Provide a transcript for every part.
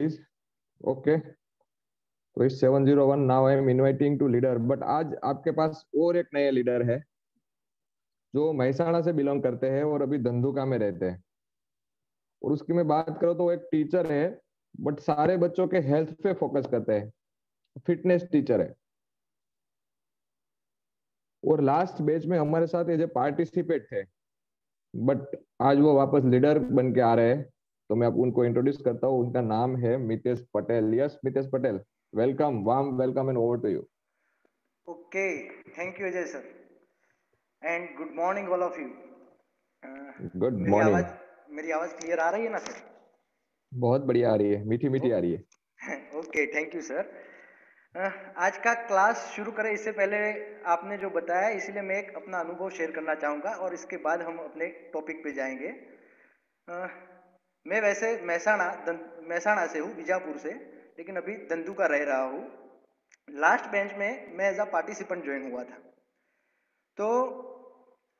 Please. Okay, तो इस 701 now I am inviting to leader, but आज आपके पास और एक नया लीडर है जो महसाणा से बिलोंग करते हैं और अभी धंधुका में रहते हैं। और उसकी मैं बात करूँ तो वो एक टीचर है, बट सारे बच्चों के हेल्थ पे फोकस करते हैं, फिटनेस टीचर है। और लास्ट बैच में हमारे साथ ये जो पार्टिसिपेट थे, बट आज वो वापस लीडर बन के आ रहे हैं। तो मैं आप उनको इंट्रोड्यूस करता हूँ। उनका नाम है Mitesh Patel. Yes Mitesh Patel, welcome, warm welcome and over to you. Okay, thank you Ajay sir and good morning all of you. Good मेरी मॉर्निंग। आवाज़ मेरी आवाज़ क्लियर आ रही है ना सर? बहुत बढ़िया आ रही है, मीठी मीठी आ रही है। Okay, thank you sir. आज का क्लास शुरू करें इससे पहले आपने जो बताया, इसलिए मैं एक अपना अनुभव शेयर करना चाहूँगा और इसके बाद हम अपने टॉपिक पे जाएंगे। मैं वैसे महसाणा से हूँ, बीजापुर से, लेकिन अभी धंधुका रह रहा हूँ। लास्ट बेंच में मैं एज अ पार्टिसिपेंट ज्वाइन हुआ था। तो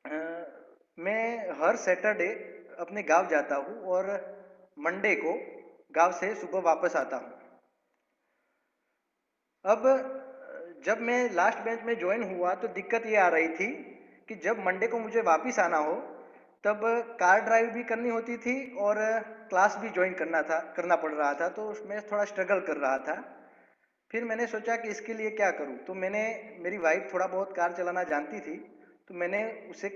अ, मैं हर सैटरडे अपने गांव जाता हूँ और मंडे को गांव से सुबह वापस आता हूँ। अब जब मैं लास्ट बेंच में ज्वाइन हुआ तो दिक्कत ये आ रही थी कि जब मंडे को मुझे वापस आना हो तब कार ड्राइव भी करनी होती थी और क्लास भी ज्वाइन करना पड़ रहा था, तो उसमें थोड़ा स्ट्रगल कर रहा था। फिर मैंने सोचा कि इसके लिए क्या करूं, तो मेरी वाइफ थोड़ा बहुत कार चलाना जानती थी, तो मैंने उसे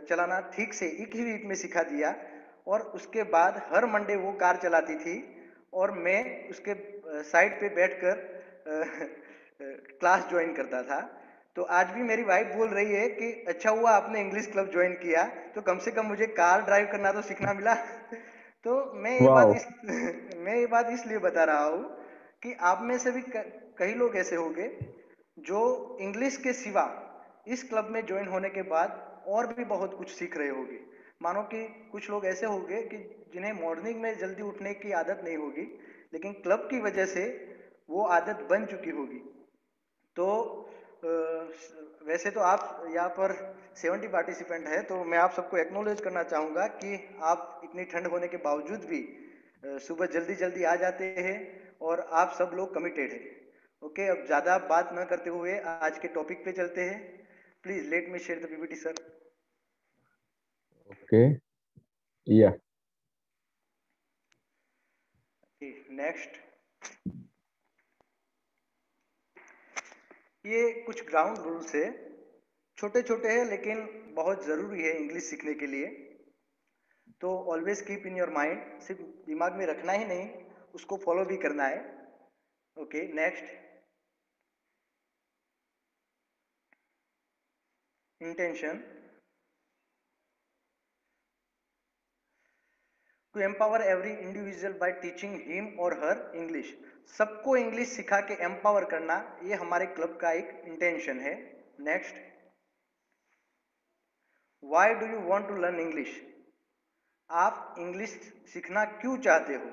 चलाना ठीक से एक ही वीक में सिखा दिया। और उसके बाद हर मंडे वो कार चलाती थी और मैं उसके साइड पे बैठकर क्लास ज्वाइन करता था। तो आज भी मेरी वाइफ बोल रही है कि अच्छा हुआ आपने इंग्लिश क्लब ज्वाइन किया, तो कम से कम मुझे कार ड्राइव करना तो सीखना मिला। तो वाह। मैं ये बात इसलिए बता रहा हूँ कि आप में से भी कई लोग ऐसे होंगे जो इंग्लिश के सिवा इस क्लब में ज्वाइन होने के बाद और भी बहुत कुछ सीख रहे होंगे। मानो कि कुछ लोग ऐसे होंगे कि जिन्हें मॉर्निंग में जल्दी उठने की आदत नहीं होगी, लेकिन क्लब की वजह से वो आदत बन चुकी होगी। तो वैसे तो आप यहाँ पर 70 पार्टिसिपेंट है, तो मैं आप सबको एक्नॉलेज करना चाहूँगा कि आप इतनी ठंड होने के बावजूद भी सुबह जल्दी जल्दी आ जाते हैं और आप सब लोग कमिटेड हैं। ओके, अब ज़्यादा बात न करते हुए आज के टॉपिक पे चलते हैं। Please let me share the PPT sir. Okay, या नेक्स्ट, ये कुछ ग्राउंड रूल्स है, छोटे छोटे हैं लेकिन बहुत ज़रूरी है इंग्लिश सीखने के लिए। तो always keep in your mind, सिर्फ दिमाग में रखना ही नहीं, उसको फॉलो भी करना है। Okay, next, intention to empower every individual by teaching him और हर इंग्लिश। सबको इंग्लिश सिखा के एम्पावर करना, ये हमारे क्लब का एक इंटेंशन है। Next, why do you want to learn English. आप इंग्लिश सीखना क्यों चाहते हो?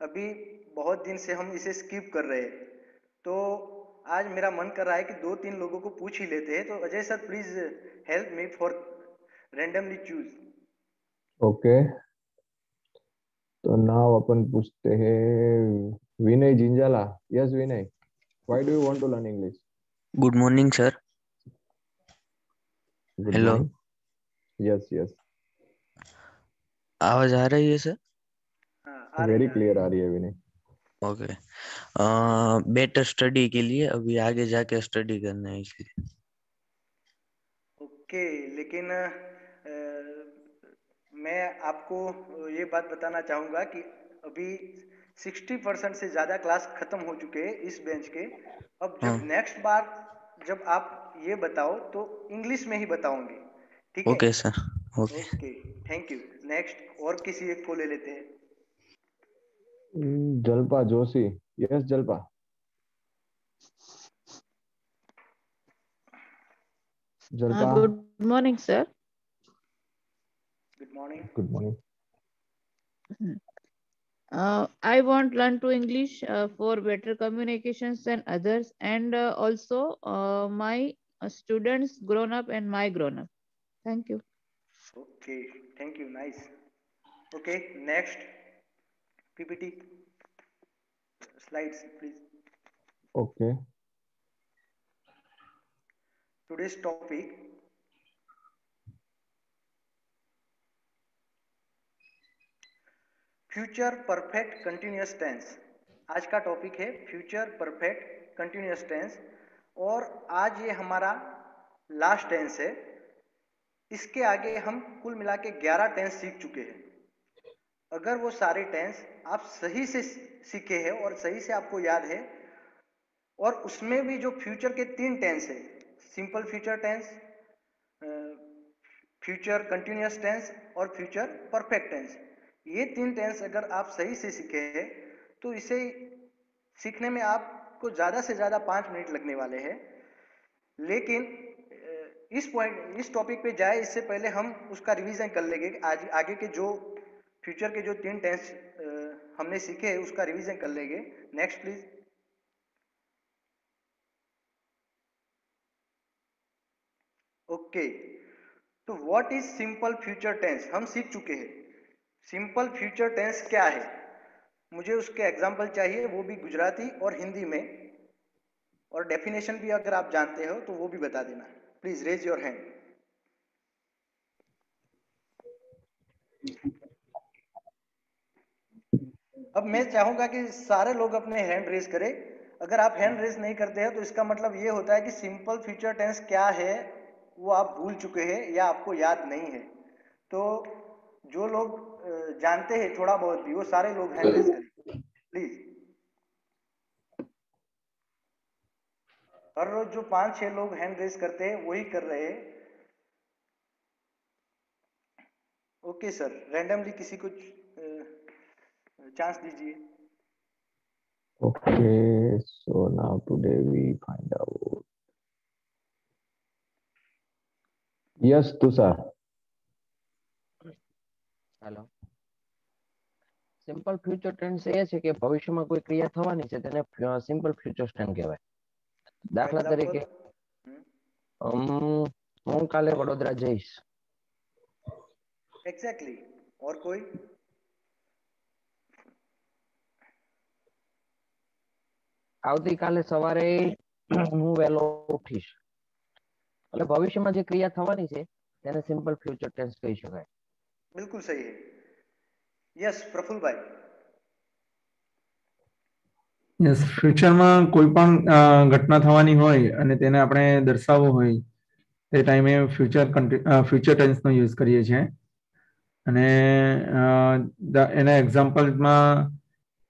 अभी बहुत दिन से हम इसे स्किप कर रहे हैं, तो आज मेरा मन कर रहा है कि दो तीन लोगों को पूछ ही लेते हैं। तो Ajay sir please help me for randomly choose. Okay, तो नाउ अपन पूछते हैं Vinay Jinjala. Yes Vinay, why do you want to learn English? Good morning sir. Good hello, morning. Yes yes, आवाज आ रही है सर? हाँ, आ रही वेरी है, आ रही क्लियर है। आ रही है विनय। ओके। बेटर स्टडी के लिए अभी आगे जाके स्टडी करना है इसलिए। ओके, लेकिन मैं आपको ये बात बताना चाहूँगा कि अभी 60% से ज़्यादा क्लास ख़त्म हो चुके हैं इस बेंच के। अब हाँ, जब नेक्स्ट बार जब आप ये बताओ तो इंग्लिश में ही बताओगे, ठीक है? Okay sir. Okay. Okay, thank you. Next और किसी एक को ले लेते हैं। Jalpa Joshi. Yes Jalpa, Jalpa. Good morning, sir. Good morning. Good morning. I want learn to English for better communications than others, and also my students grown up and my grown up. Thank you. Okay, thank you, nice. Okay, next PPT. Slides, please. Okay. Today's topic, future perfect continuous tense. आज का topic है future perfect continuous tense, और आज ये हमारा last tense है। इसके आगे हम कुल मिला के 11 टेंस सीख चुके हैं। अगर वो सारे टेंस आप सही से सीखे हैं और सही से आपको याद है, और उसमें भी जो फ्यूचर के 3 टेंस है, simple future tense, future continuous tense और फ्यूचर परफेक्ट टेंस, ये 3 टेंस अगर आप सही से सीखे हैं तो इसे सीखने में आपको ज़्यादा से ज़्यादा 5 मिनट लगने वाले हैं। लेकिन इस टॉपिक पे जाए इससे पहले हम उसका रिवीजन कर लेंगे। आज आगे के जो फ्यूचर के जो 3 टेंस हमने सीखे हैं उसका रिवीजन कर लेंगे। Next please. ओके, तो what is simple future tense हम सीख चुके हैं। सिंपल फ्यूचर टेंस क्या है, मुझे उसके एग्जाम्पल चाहिए, वो भी गुजराती और हिंदी में, और डेफिनेशन भी अगर आप जानते हो तो वो भी बता देना। Please raise your hand. अब मैं चाहूंगा कि सारे लोग अपने हैंड रेज करें। अगर आप हैंड रेज नहीं करते हैं तो इसका मतलब ये होता है कि सिंपल फ्यूचर टेंस क्या है वो आप भूल चुके हैं या आपको याद नहीं है। तो जो लोग जानते हैं थोड़ा बहुत भी, वो सारे लोग हैंड रेज करें प्लीज। हर रोज जो 5-6 लोग हैंड रेज करते हैं वही कर रहे हैं। ओके सर, रैंडमली किसी को चांस दीजिए। Okay, so now today we find out. Yes, Tushar. Hello, simple future tense એ છે કે ભવિષ્યમાં કોઈ ક્રિયા થવાની છે તેને સિમ્પલ ફ્યુચર ટેન્સ કહેવાય. દાખલા તરીકે હું કાલે વડોદરા જઈશ. एग्जैक्टली। और कोई? આવતીકાલે સવારે હું વહેલો ઉઠીશ. એટલે ભવિષ્યમાં જે ક્રિયા થવાની છે તેને સિમ્પલ ફ્યુચર ટેન્સ કહી શકાય. बिल्कुल सही है। यस प्रफुल भाई। યસ, ફ્યુચરમાં કોઈ પણ ઘટના થવાની હોય અને તેને આપણે દર્શાવવું હોય તે ટાઈમે ફ્યુચર ટેન્સનો યુઝ કરીએ છીએ. અને એના એક્ઝામ્પલમાં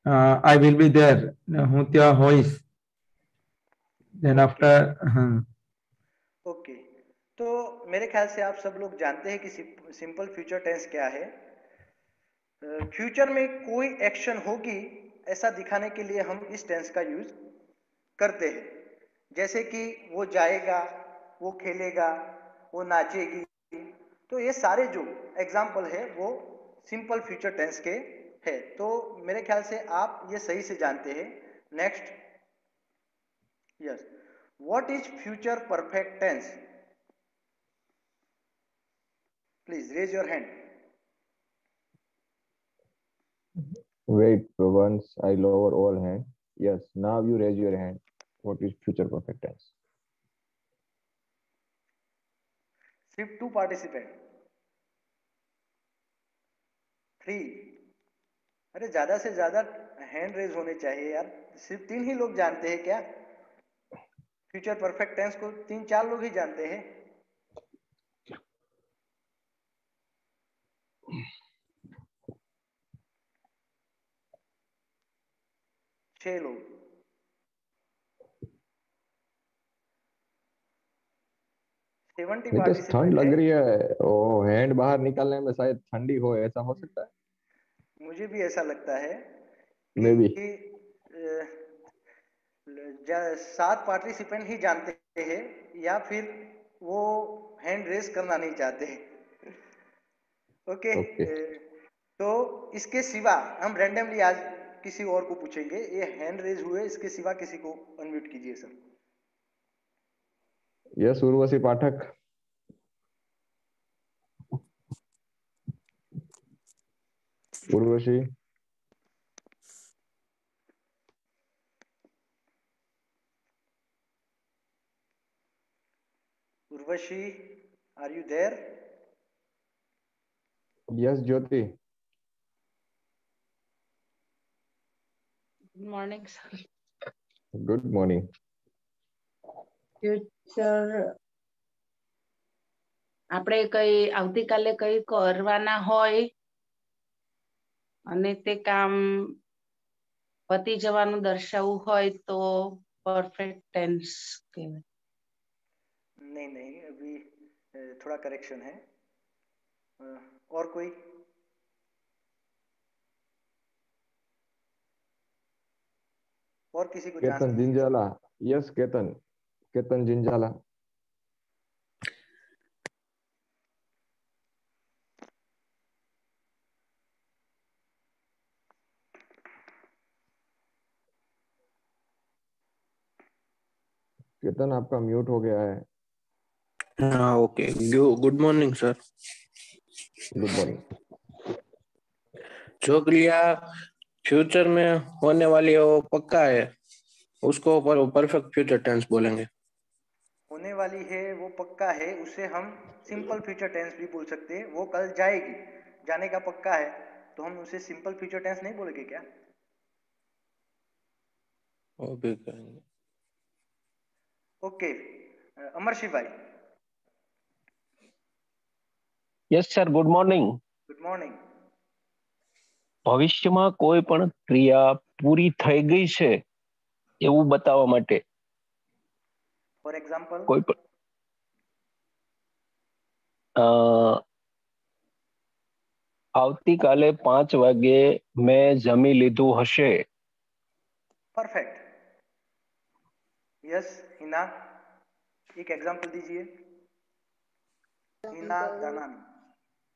આઈ વિલ બી ધેર, હું ત્યાં હોઈશ. દેન આફ્ટર ओके, तो मेरे ख्याल से आप सब लोग जानते हैं कि सिंपल फ्यूचर टेंस क्या है। फ्यूचर में कोई एक्शन होगी ऐसा दिखाने के लिए हम इस टेंस का यूज करते हैं। जैसे कि वो जाएगा, वो खेलेगा, वो नाचेगी, तो ये सारे जो एग्जाम्पल है वो सिंपल फ्यूचर टेंस के है। तो मेरे ख्याल से आप ये सही से जानते हैं। Next. Yes, what is future perfect tense? Please raise your hand. Wait, once I lower all hand. Yes, now you raise your hand. What is future perfect tense? सिर्फ 2 पार्टिसिपेंट, 3। अरे ज्यादा से ज्यादा हैंड रेज होने चाहिए यार। सिर्फ 3 ही लोग जानते हैं क्या? फ्यूचर परफेक्ट टेंस को 3-4 लोग ही जानते हैं। 6 लोग। 70 नितेश, ठंड पार्टिसिपेंट लग है। रही है, ओ हैंड बाहर निकालने में शायद ठंडी हो, ऐसा हो सकता है। मुझे भी ऐसा लगता है मैं भी। कि 7 पार्टिसिपेंट ही जानते हैं या फिर वो हैंड रेस करना नहीं चाहते हैं। ओके, तो इसके सिवा हम रैंडमली आज किसी और को पूछेंगे। ये हैंड रेज हुए, इसके सिवा किसी को अनम्यूट कीजिए sir. Yes, Urvashi Pathak. Urvashi. Urvashi, are you there? Yes Jyoti. Good morning sir. Good morning. Future આપણે કઈ આવતીકાલે કઈ કરવાના હોય અને તે કામ પતી જવાનું દર્શાવવું હોય તો પરફેક્ટ ટેન્સ કહેવાય. नहीं नहीं, अभी थोड़ा करेक्शन है. और कोई? और किसी को केतन जिंजाला. यस केतन. केतन जिंजाला. केतन आपका म्यूट हो गया है. हाँ okay. Good morning sir. Good morning. जो क्रिया फ्यूचर में होने वाली है वो पक्का है, उसको परफेक्ट फ्यूचर टेंस बोलेंगे. होने वाली है वो पक्का है, उसे हम सिंपल फ्यूचर टेंस भी बोल सकते हैं. वो कल जाएगी, जाने का पक्का है, तो हम उसे सिंपल फ्यूचर टेंस नहीं बोलेंगे क्या? वो भी करेंगे. ओके. अमरशी भाई. Yes sir, good morning. Good morning. ભવિષ્યમાં કોઈ પણ ક્રિયા પૂરી થઈ ગઈ છે એવું બતાવવા માટે ફોર એક્ઝામ્પલ? કોઈ પણ આવતીકાલે 5 વાગે મેં જમી લીધું હશે. परफेक्ट. यस हिना, एक एग्जांपल दीजिए. Hina Danani.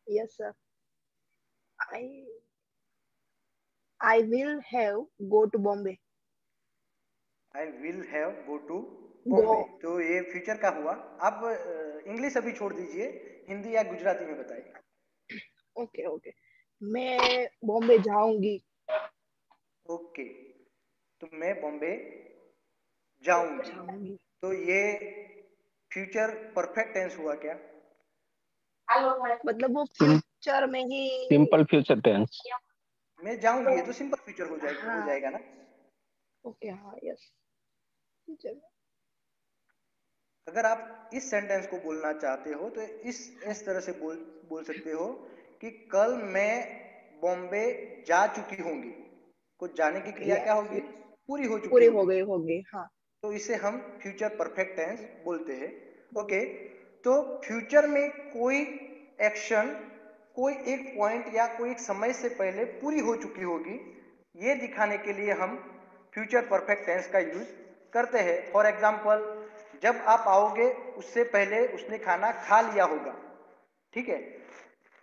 Yes, sir. I will have go to Bombay. I will have go to Bombay. Go. तो ये फ्यूचर का हुआ. आप इंग्लिश अभी छोड़ दीजिए, हिंदी या गुजराती में बताइए. Okay okay. मैं बॉम्बे जाऊंगी. ओके, तो मैं बॉम्बे जाऊंगी. तो ये फ्यूचर परफेक्ट टेंस हुआ क्या? मतलब वो फ्यूचर में ही સિમ્પલ ફ્યુચર ટેન્સ. मैं जाऊंगी, ये तो सिंपल फ्यूचर हो जाएगा. हाँ. हो जाएगा ना? ओके. हाँ यस. अगर आप इस सेंटेंस को बोलना चाहते हो तो इस तरह से बोल सकते हो कि कल मैं बॉम्बे जा चुकी होंगी. कुछ जाने की क्रिया क्या होगी? पूरी हो चुकी होगी. हाँ. तो इसे हम फ्यूचर परफेक्ट टेंस बोलते हैं. ओके. तो फ्यूचर में कोई एक्शन कोई एक पॉइंट या कोई एक समय से पहले पूरी हो चुकी होगी, ये दिखाने के लिए हम फ्यूचर परफेक्ट टेंस का यूज करते हैं. फॉर एग्जाम्पल, जब आप आओगे उससे पहले उसने खाना खा लिया होगा. ठीक है.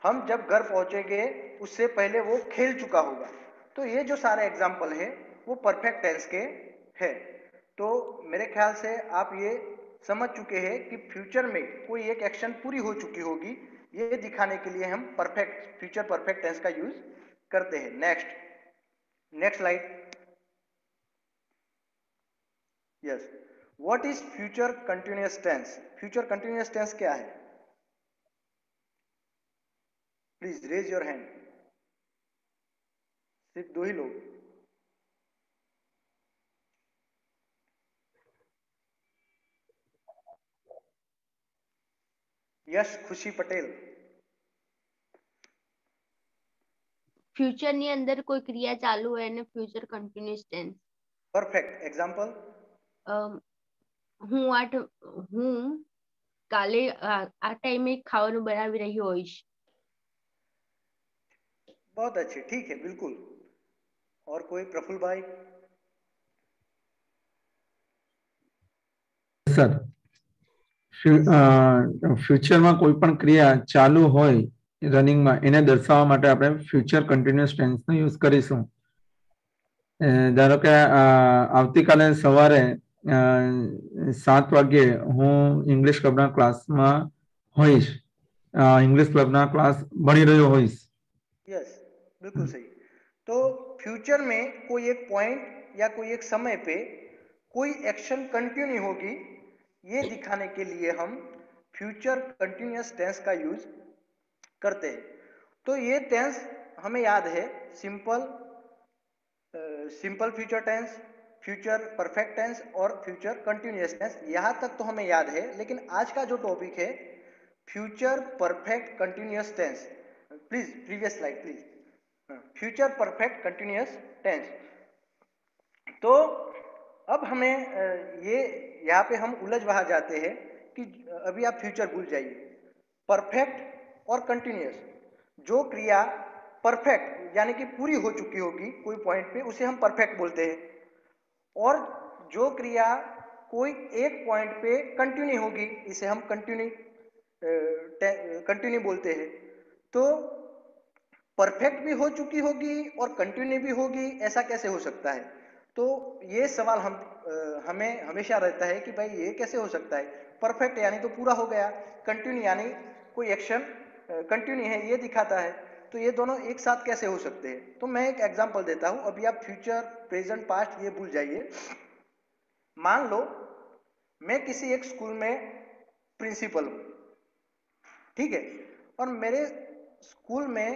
हम जब घर पहुंचेंगे उससे पहले वो खेल चुका होगा. तो ये जो सारे एग्जाम्पल है वो परफेक्ट टेंस के है. तो मेरे ख्याल से आप ये समझ चुके हैं कि फ्यूचर में कोई एक एक्शन पूरी हो चुकी होगी, ये दिखाने के लिए हम फ्यूचर परफेक्ट टेंस का यूज करते हैं. Next slide. Yes. What is future continuous tense? Future continuous tense क्या है? Please raise your hand. सिर्फ 2 ही लोग. यश खुशी पटेल. ફ્યુચર ની અંદર કોઈ ક્રિયા ચાલુ હોય અને future continuous tense. Perfect. Example? હું કાલે આ ટાઈમે ખાવાનું બનાવી રહી હોઈશ. बहुत अच्छे. ठीक है, बिल्कुल. और कोई? प्रफुल्ल भाई. સર, ફ્યુચરમાં કોઈ પણ ક્રિયા ચાલુ હોય રનિંગમાં એને દર્શાવવા માટે આપણે ફ્યુચર કન્ટિન્યુઅસ ટેન્સનો યુઝ કરીશું. ધારો કે આવતીકાલે સવારે 7 વાગ્યે હું ઇંગ્લિશ ક્લબના ક્લાસમાં હોઈશ. ઇંગ્લિશ ક્લબના ક્લાસ ભણી રહ્યો હોઈશ. यस, बिल्कुल सही. तो फ्यूचर में कोई एक पॉइंट या कोई एक समय पे कोई एक्शन कंटिन्यू होगी, ये दिखाने के लिए हम फ्यूचर कंटिन्यूअस टेंस का यूज करते हैं। तो ये टेंस हमें याद है, simple future tense, future perfect tense और फ्यूचर कंटिन्यूअस टेंस, यहाँ तक तो हमें याद है। लेकिन आज का जो टॉपिक है future perfect continuous tense, please previous slide please, future perfect continuous tense. तो अब हमें ये यहाँ पे हम उलझ वहाँ जाते हैं कि अभी आप फ्यूचर भूल जाइए, परफेक्ट और कंटिन्यूअस, जो क्रिया परफेक्ट यानी कि पूरी हो चुकी होगी कोई पॉइंट पे, उसे हम परफेक्ट बोलते हैं, और जो क्रिया कोई एक पॉइंट पे कंटिन्यू होगी इसे हम कंटिन्यू बोलते हैं। तो परफेक्ट भी हो चुकी होगी और कंटिन्यू भी होगी, ऐसा कैसे हो सकता है? तो ये सवाल हमें हमेशा रहता है कि भाई ये कैसे हो सकता है, परफेक्ट यानी तो पूरा हो गया, कंटिन्यू यानी कोई एक्शन कंटिन्यू है ये दिखाता है, तो ये दोनों एक साथ कैसे हो सकते हैं? तो मैं एक एग्जांपल देता हूं। अभी आप फ्यूचर प्रेजेंट पास्ट ये भूल जाइए। मान लो मैं किसी एक स्कूल में प्रिंसिपल हूं, ठीक है, और मेरे स्कूल में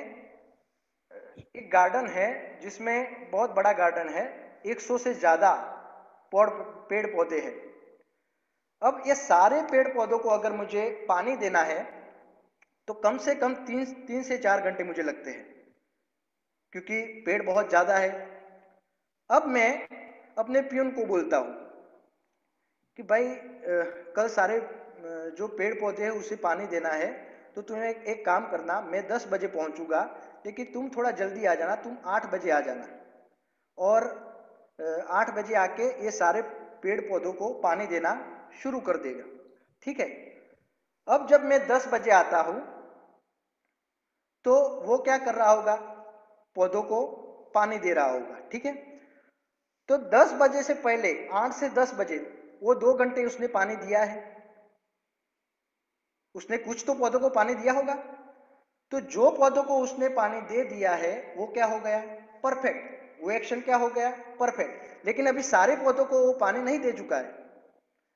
एक गार्डन है जिसमें बहुत बड़ा गार्डन है, 100 से ज्यादा पेड़ पौधे हैं। अब ये सारे पेड़ पौधों को अगर मुझे पानी देना है तो कम से कम 3 से 4 घंटे मुझे लगते हैं, क्योंकि पेड़ बहुत ज्यादा है। अब मैं अपने पियून को बोलता हूं कि भाई कल सारे जो पेड़ पौधे हैं उसे पानी देना है, तो तुम्हें एक काम करना, मैं 10 बजे पहुंचूंगा लेकिन तुम थोड़ा जल्दी आ जाना, तुम 8 बजे आ जाना, और 8 बजे आके ये सारे पेड़ पौधों को पानी देना शुरू कर देगा, ठीक है। अब जब मैं 10 बजे आता हूं तो वो क्या कर रहा होगा, पौधों को पानी दे रहा होगा, ठीक है। तो 10 बजे से पहले 8 से 10 बजे वो 2 घंटे उसने पानी दिया है, उसने कुछ तो पौधों को पानी दिया होगा। तो जो पौधों को उसने पानी दे दिया है वो क्या हो गया, परफेक्ट, वो एक्शन क्या हो गया, परफेक्ट। लेकिन अभी सारे पौधों को वो पानी नहीं दे चुका है,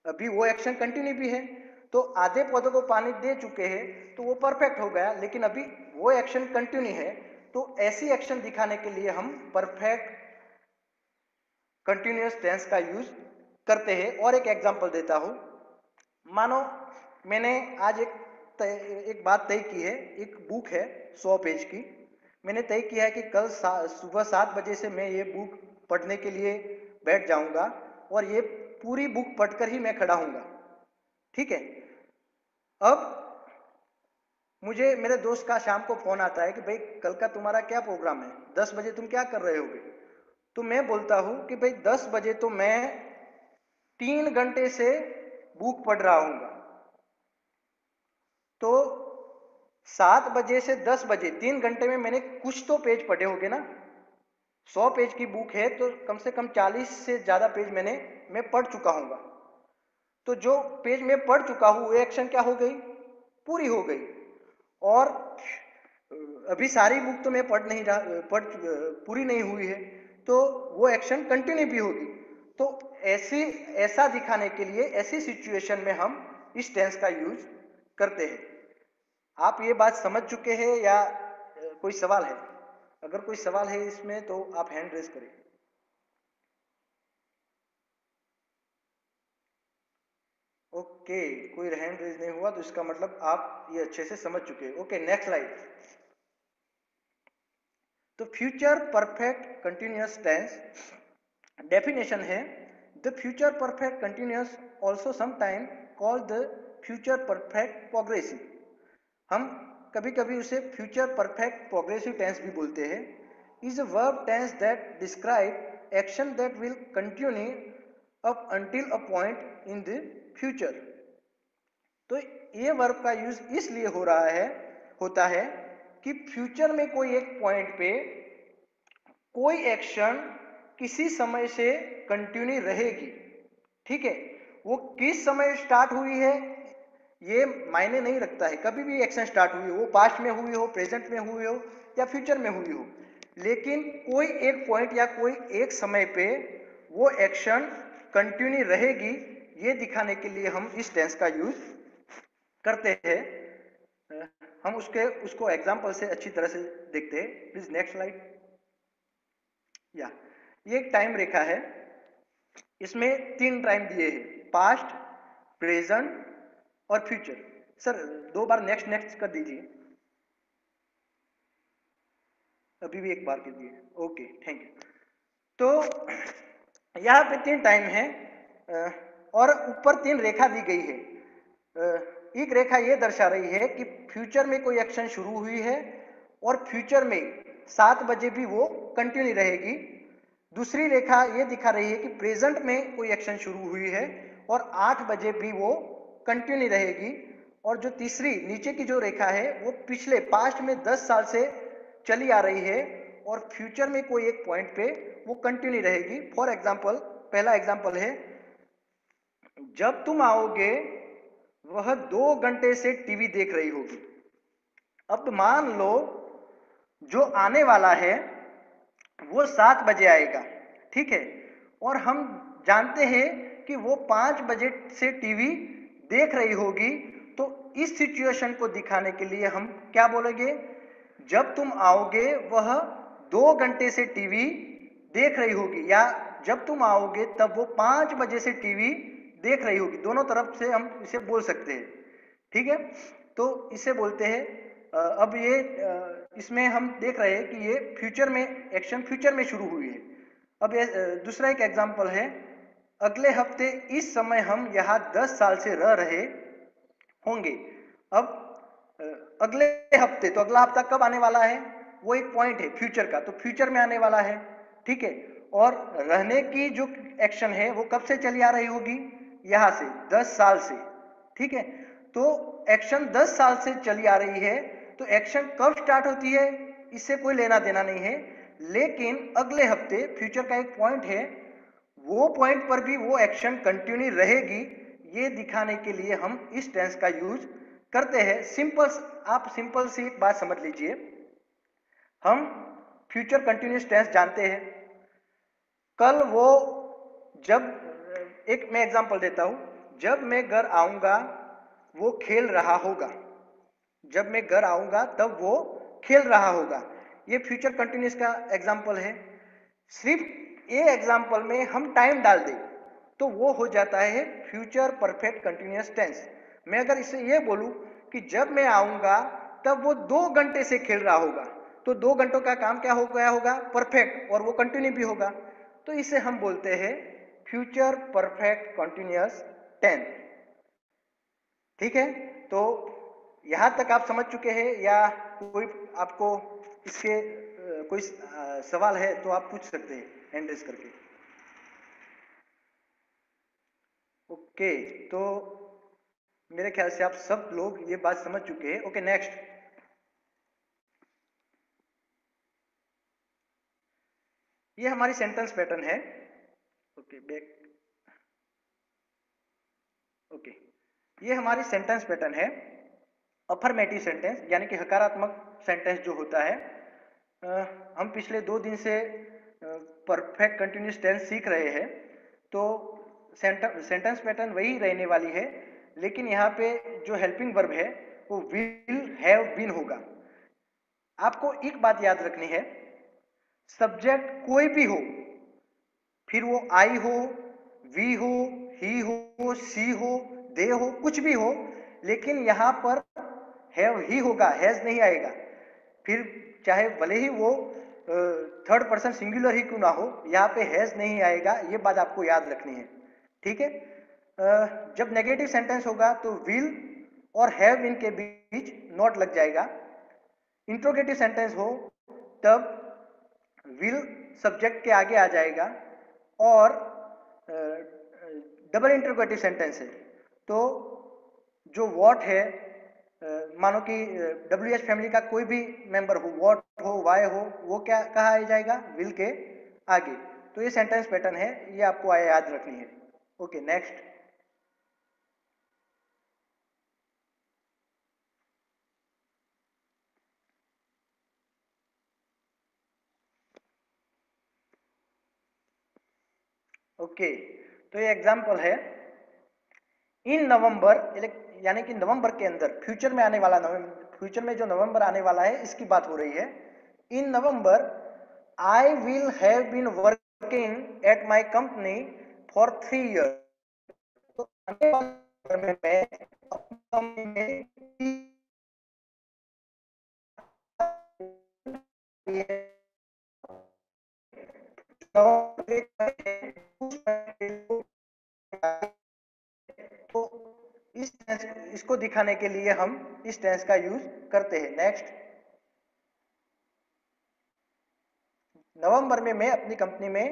अभी वो एक्शन कंटिन्यू भी है, तो आधे पौधों को पानी दे चुके हैं तो वो परफेक्ट हो गया, लेकिन अभी वो एक्शन कंटिन्यू है। तो ऐसी एक्शन दिखाने के लिए हम परफेक्ट कंटिन्यूअस टेंस का यूज करते हैं। और एक एग्जांपल देता हूं। मानो मैंने आज एक बात तय की है, एक बुक है 100 पेज की, मैंने तय किया है कि कल सुबह 7 बजे से मैं ये बुक पढ़ने के लिए बैठ जाऊंगा और ये पूरी बुक पढ़कर ही मैं खड़ा हूंगा, ठीक है। अब मुझे मेरे दोस्त का शाम को फोन आता है कि भाई कल का तुम्हारा क्या प्रोग्राम है, 10 बजे तुम क्या कर रहे होगे? तो मैं बोलता हूं कि भाई 10 बजे तो मैं 3 घंटे से बुक पढ़ रहा हूंगा। तो 7 बजे से 10 बजे 3 घंटे में मैंने कुछ तो पेज पढ़े होंगे ना, 100 पेज की बुक है तो कम से कम 40 से ज्यादा पेज मैं पढ़ चुका हूंगा। तो जो पेज मैं पढ़ चुका हूं वो एक्शन क्या हो गई, पूरी हो गई। और अभी सारी बुक तो मैं पूरी नहीं हुई है, तो वो एक्शन कंटिन्यू भी होगी। तो ऐसा दिखाने के लिए ऐसी सिचुएशन में हम इस टेंस का यूज करते हैं। आप ये बात समझ चुके हैं या कोई सवाल है? अगर कोई सवाल है इसमें तो आप हैंड रेज करें। ओके, कोई हैंड रेज नहीं हुआ तो इसका मतलब आप ये अच्छे से समझ चुके हैं। Okay, next slide. तो future perfect continuous tense definition है, the future perfect continuous also sometime called the future perfect progressive. हम कभी कभी उसे फ्यूचर परफेक्ट प्रोग्रेसिव टेंस भी बोलते हैं। Is a verb tense that describe action that will continue up until a point in the future. तो ये verb का यूज इसलिए होता है कि फ्यूचर में कोई एक पॉइंट पे कोई एक्शन किसी समय से कंटिन्यू रहेगी, ठीक है। वो किस समय स्टार्ट हुई है ये मायने नहीं रखता है, कभी भी एक्शन स्टार्ट हुई हो, पास्ट में हुई हो, प्रेजेंट में हुई हो या फ्यूचर में हुई हो, लेकिन कोई एक पॉइंट या कोई एक समय पे वो एक्शन कंटिन्यू रहेगी, ये दिखाने के लिए हम इस टेंस का यूज करते हैं, हम उसको एग्जाम्पल से अच्छी तरह से देखते हैं। Please next slide. या ये एक टाइम रेखा है, इसमें 3 टाइम दिए हैं, पास्ट, प्रेजेंट और फ्यूचर। सर 2 बार नेक्स्ट नेक्स्ट कर दीजिए, अभी भी एक बार कर दिए। Okay thank you. तो यहाँ पे 3 टाइम है और ऊपर 3 रेखा दी गई है। एक रेखा ये दर्शा रही है कि फ्यूचर में कोई एक्शन शुरू हुई है और फ्यूचर में 7 बजे भी वो कंटिन्यू रहेगी। दूसरी रेखा ये दिखा रही है कि प्रेजेंट में कोई एक्शन शुरू हुई है और 8 बजे भी वो कंटिन्यू रहेगी। और जो तीसरी नीचे की जो रेखा है वो पिछले पास्ट में 10 साल से चली आ रही है और फ्यूचर में कोई एक पॉइंट पे वो कंटिन्यू रहेगी। फॉर एग्जाम्पल, पहला एग्जाम्पल है, जब तुम आओगे वह 2 घंटे से टीवी देख रही होगी। अब मान लो जो आने वाला है वो 7 बजे आएगा, ठीक है, और हम जानते हैं कि वो 5 बजे से टीवी देख रही होगी। तो इस सिचुएशन को दिखाने के लिए हम क्या बोलेंगे? जब तुम आओगे वह 2 घंटे से टीवी देख रही होगी, या जब तुम आओगे तब वो 5 बजे से टीवी देख रही होगी। दोनों तरफ से हम इसे बोल सकते हैं, ठीक है। तो इसे बोलते हैं अब ये इसमें हम देख रहे हैं कि ये फ्यूचर में एक्शन फ्यूचर में शुरू हुई है। अब ये दूसरा एक एग्जांपल है, अगले हफ्ते इस समय हम यहाँ 10 साल से रह रहे होंगे। अब अगले हफ्ते, तो अगला हफ्ता कब आने वाला है? वो एक पॉइंट है फ्यूचर का, तो फ्यूचर में आने वाला है, ठीक है। और रहने की जो एक्शन है वो कब से चली आ रही होगी? यहाँ से 10 साल से, ठीक है। तो एक्शन 10 साल से चली आ रही है, तो एक्शन कब स्टार्ट होती है इससे कोई लेना देना नहीं है, लेकिन अगले हफ्ते फ्यूचर का एक पॉइंट है, वो पॉइंट पर भी वो एक्शन कंटिन्यू रहेगी। ये दिखाने के लिए हम इस टेंस का यूज करते हैं। आप सिंपल सी एक बात समझ लीजिए, हम फ्यूचर कंटिन्यूस टेंस जानते हैं। कल वो एक मैं एग्जांपल देता हूं, जब मैं घर आऊंगा वो खेल रहा होगा। जब मैं घर आऊंगा तब वो खेल रहा होगा। ये फ्यूचर कंटिन्यूस का एग्जांपल है। सिर्फ ये एग्जांपल में हम टाइम डाल दें तो वो हो जाता है फ्यूचर परफेक्ट कंटिन्यूस टेंस। मैं अगर इसे ये बोलूं कि जब मैं आऊंगा तब वो 2 घंटे से खेल रहा होगा, तो 2 घंटों का काम क्या हो गया होगा? परफेक्ट, और वो कंटिन्यू भी होगा। तो इसे हम बोलते हैं फ्यूचर परफेक्ट कंटिन्यूअस टेंस, ठीक है। तो यहां तक आप समझ चुके हैं, या कोई आपको इसके कोई सवाल है तो आप पूछ सकते हैं हैंड रेज करके। ओके, तो मेरे ख्याल से आप सब लोग ये बात समझ चुके हैं। ओके नेक्स्ट, ये हमारी सेंटेंस पैटर्न है। ओके बैक, ओके, ये हमारी सेंटेंस पैटर्न है। अफर्मेटिव सेंटेंस यानी कि हकारात्मक सेंटेंस जो होता है, हम पिछले 2 दिन से परफेक्ट कंटिन्यूस टेंस सीख रहे हैं। तो सेंटेंस पैटर्न वही रहने वाली है, लेकिन यहाँ पे जो हेल्पिंग वर्ब है वो विल हैव बीन होगा। आपको एक बात याद रखनी है, सब्जेक्ट कोई भी हो, फिर वो आई हो, वी हो, ही हो, सी हो, दे हो, कुछ भी हो, लेकिन यहाँ पर हैव ही होगा, हैज नहीं आएगा। फिर चाहे भले ही वो थर्ड पर्सन सिंगुलर ही क्यों ना हो, यहाँ पे हैज नहीं आएगा। ये बात आपको याद रखनी है, ठीक है। जब नेगेटिव सेंटेंस होगा तो विल और हैव इनके बीच नॉट लग जाएगा। इंट्रोगेटिव सेंटेंस हो तब विल सब्जेक्ट के आगे आ जाएगा, और डबल इंट्रोगेटिव सेंटेंस है तो जो व्हाट है, मानो कि WH फैमिली का कोई भी मेंबर हो, व्हाट हो, वाई हो, वो क्या कहाँ आ जाएगा? विल के आगे। तो ये सेंटेंस पैटर्न है, ये आपको याद रखनी है। ओके नेक्स्ट, ओके, तो ये एग्जांपल है। इन नवंबर, यानी कि नवंबर के अंदर, फ्यूचर में आने वाला फ्यूचर में जो नवंबर आने वाला है इसकी बात हो रही है। In November I will have been working at my company for 3 years। तो आने वाले में मैं अपनी कंपनी में तो इसको दिखाने के लिए हम इस टेंस का यूज करते हैं। नेक्स्ट, नवंबर में मैं अपनी कंपनी में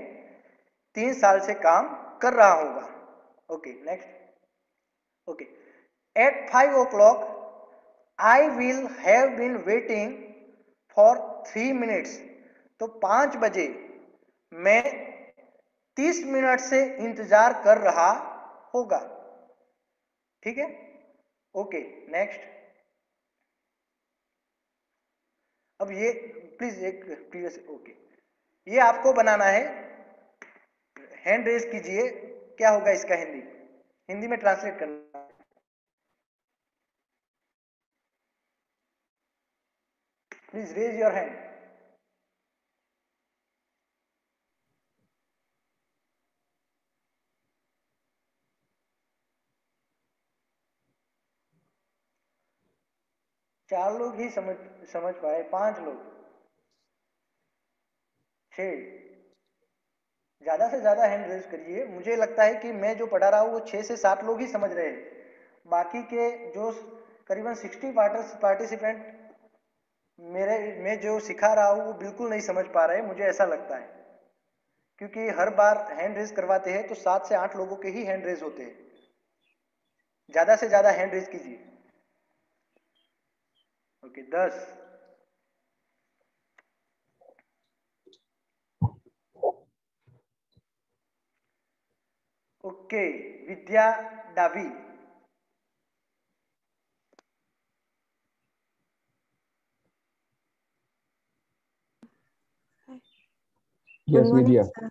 3 साल से काम कर रहा होगा। Okay next, okay, at 5 o'clock I will have been waiting for 3 minutes। तो 5 बजे मैं 30 मिनट से इंतजार कर रहा होगा। ठीक है, ओके नेक्स्ट। अब ये प्लीज एक प्रीवियस, ओके, ये आपको बनाना है। हैंड रेज कीजिए, क्या होगा इसका हिंदी, हिंदी में ट्रांसलेट करना है। Please raise your hand. चार लोग ही समझ पाए, 5 लोग, 6, ज्यादा से ज्यादा हैंड रेज करिए। मुझे लगता है कि मैं जो पढ़ा रहा हूँ वो 6 से 7 लोग ही समझ रहे हैं। बाकी के जो करीबन 60 पार्टिसिपेंट मैं जो सिखा रहा हूँ वो बिल्कुल नहीं समझ पा रहे, मुझे ऐसा लगता है। क्योंकि हर बार हैंड रेज करवाते हैं तो 7 से 8 लोगों के ही हैंड रेज होते हैं। ज्यादा से ज्यादा हैंड रेज कीजिए। Okay 10, okay, Vidya Dabi, Yes, Good morning, Vidya. sir.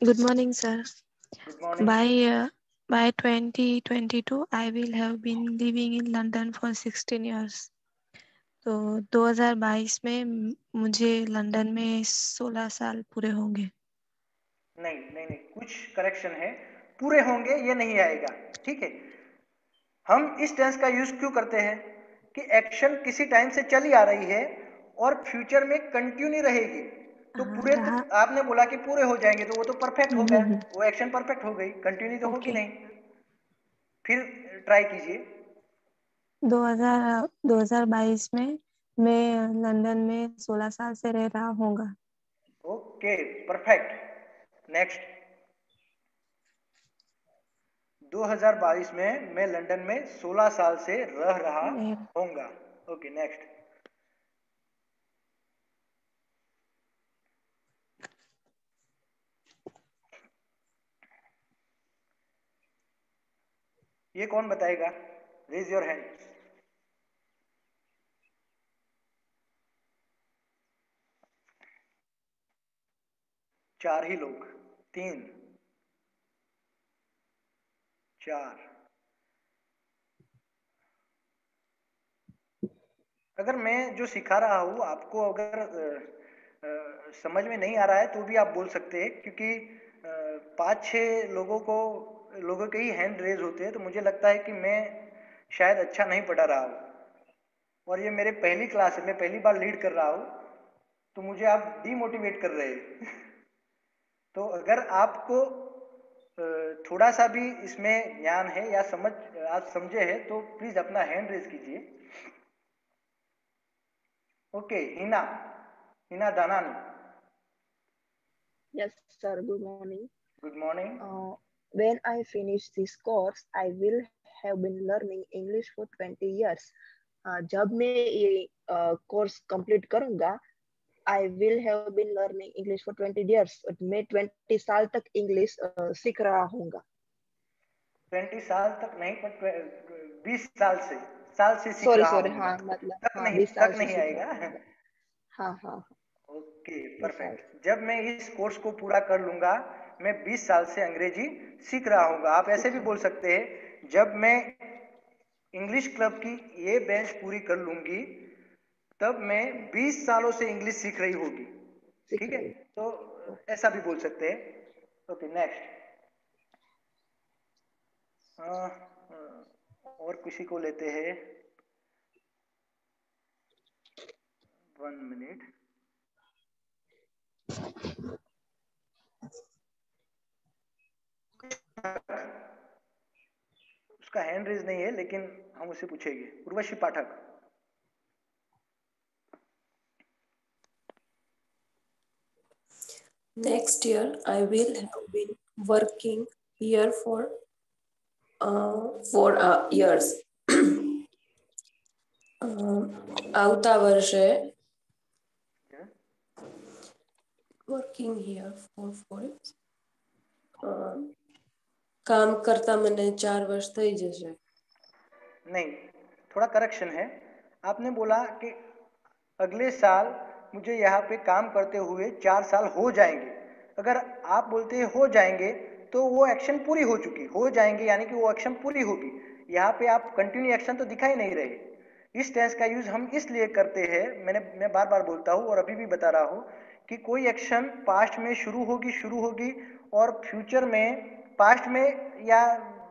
Good morning, sir. Good morning. By 2022, I will have been living in London for 16 years. तो 2022 में मुझे लंदन में 16 साल पूरे होंगे। नहीं नहीं नहीं, कुछ करेक्शन है, पूरे होंगे ये नहीं आएगा। ठीक है, हम इस टेंस का यूज क्यों करते हैं कि एक्शन किसी टाइम से चली आ रही है और फ्यूचर में कंटिन्यू रहेगी। तो पूरे तो आपने बोला कि पूरे हो जाएंगे, तो वो तो परफेक्ट हो गया, वो एक्शन परफेक्ट हो गई, कंटिन्यू तो होगी नहीं। फिर ट्राई कीजिए। 2022 में मैं लंदन में 16 साल से रह रहा होगा। Okay perfect. नेक्स्ट, 2022 में मैं लंदन में 16 साल से रह रहा होऊंगा। ओके नेक्स्ट, ये कौन बताएगा, रेज योर हैंड। चार ही लोग, 3, 4। अगर मैं जो सिखा रहा हूँ आपको अगर समझ में नहीं आ रहा है तो भी आप बोल सकते हैं, क्योंकि 5-6 लोगों के ही हैंड रेज होते हैं। तो मुझे लगता है कि मैं शायद अच्छा नहीं पढ़ा रहा हूँ, और ये मेरे पहली क्लास है, मैं पहली बार लीड कर रहा हूँ, तो मुझे आप डीमोटिवेट कर रहे हैं। तो अगर आपको थोड़ा सा भी इसमें ज्ञान है या आप समझे हैं तो प्लीज अपना हैंड रेज कीजिए। Okay, Hina Danani. Yes, sir. Good morning. Good morning. When I finish this course, I will have been learning English for 20 years. जब मैं ये कोर्स कंप्लीट करूंगा, I will have been learning English for 20 years. मैं 20 साल तक English सीख रहा हूँगा। 20 साल तक नहीं, पर 20 साल से सीख सॉरी रहा सॉरी, हूँगा। हाँ मतलब तक हाँ, नहीं, 20 साल तक से नहीं सीख आएगा। रहा हूँगा। हाँ हाँ। ओके 20 साल। परफेक्ट। जब मैं इस कोर्स को पूरा कर लूंगा मैं 20 साल से अंग्रेजी सीख रहा हूँ। आप ऐसे भी बोल सकते हैं, जब मैं इंग्लिश क्लब की ये बेंच पूरी कर लूंगी तब मैं 20 सालों से इंग्लिश सीख रही होगी। ठीक है, तो ऐसा भी बोल सकते हैं। Okay, next. और किसी को लेते हैं, 1 मिनट। उसका हैंड रेज नहीं है, लेकिन हम उससे पूछेंगे। उर्वशी पाठक। Next year, I will have been working here for 4 years. આવતા વર્ષે working here for 4 years. काम करता मैंने 4 वर्ष થઈ જશે. नहीं, थोड़ा करेक्शन है। आपने बोला कि अगले साल मुझे यहाँ पे काम करते हुए 4 साल हो जाएंगे। अगर आप बोलते हैं हो जाएंगे तो वो एक्शन पूरी हो चुकी, हो जाएंगे यानी कि वो एक्शन पूरी होगी। यहाँ पे आप कंटिन्यू एक्शन तो दिखा ही नहीं रहे। इस टेंस का यूज हम इसलिए करते हैं, मैं बार बार बोलता हूँ और अभी भी बता रहा हूँ कि कोई एक्शन पास्ट में शुरू होगी और फ्यूचर में, पास्ट में या